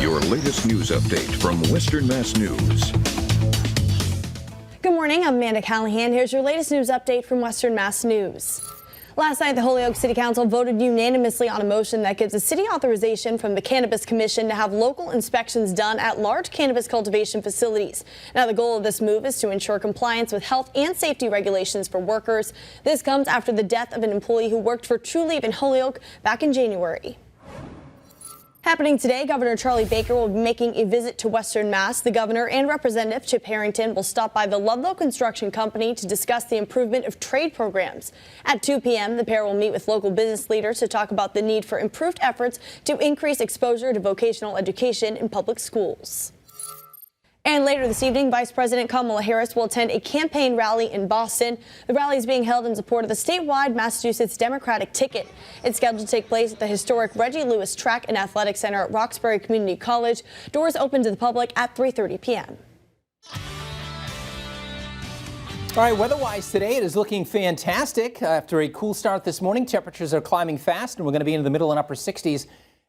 Your latest news update from Western Mass News. Good morning, I'm Amanda Callahan. Here's your latest news update from Western Mass News. Last night, the Holyoke City Council voted unanimously on a motion that gives the city authorization from the Cannabis Commission to have local inspections done at large cannabis cultivation facilities. Now, the goal of this move is to ensure compliance with health and safety regulations for workers. This comes after the death of an employee who worked for Trulieve in Holyoke back in January. Happening today, Governor Charlie Baker will be making a visit to Western Mass. The governor and Representative Chip Harrington will stop by the Ludlow Construction Company to discuss the improvement of trade programs. At 2 p.m., the pair will meet with local business leaders to talk about the need for improved efforts to increase exposure to vocational education in public schools. And later this evening, Vice President Kamala Harris will attend a campaign rally in Boston. The rally is being held in support of the statewide Massachusetts Democratic ticket. It's scheduled to take place at the historic Reggie Lewis Track and Athletic Center at Roxbury Community College. Doors open to the public at 3:30 p.m. All right, weather-wise today, it is looking fantastic. After a cool start this morning, temperatures are climbing fast, and we're going to be into the middle and upper 60s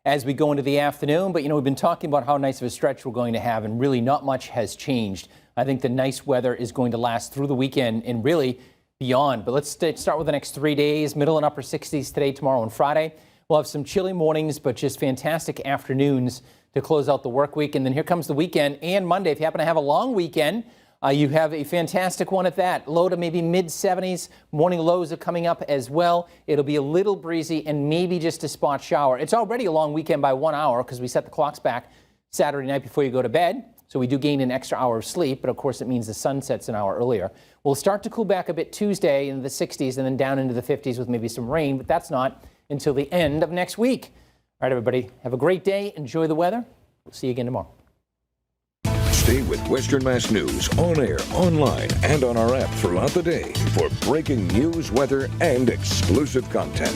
as we go into the afternoon. But, you know, we've been talking about how nice of a stretch we're going to have, and really not much has changed. I think the nice weather is going to last through the weekend and really beyond. But let's start with the next 3 days, middle and upper 60s today, tomorrow, and Friday. We'll have some chilly mornings, but just fantastic afternoons to close out the work week. And then here comes the weekend and Monday. If you happen to have a long weekend, you have a fantastic one at that. Low to maybe mid-70s. Morning lows are coming up as well. It'll be a little breezy and maybe just a spot shower. It's already a long weekend by 1 hour because we set the clocks back Saturday night before you go to bed. So we do gain an extra hour of sleep, but of course it means the sun sets an hour earlier. We'll start to cool back a bit Tuesday in the 60s and then down into the 50s with maybe some rain, but that's not until the end of next week. All right, everybody, have a great day. Enjoy the weather. We'll see you again tomorrow. Stay with Western Mass News on air, online, and on our app throughout the day for breaking news, weather, and exclusive content.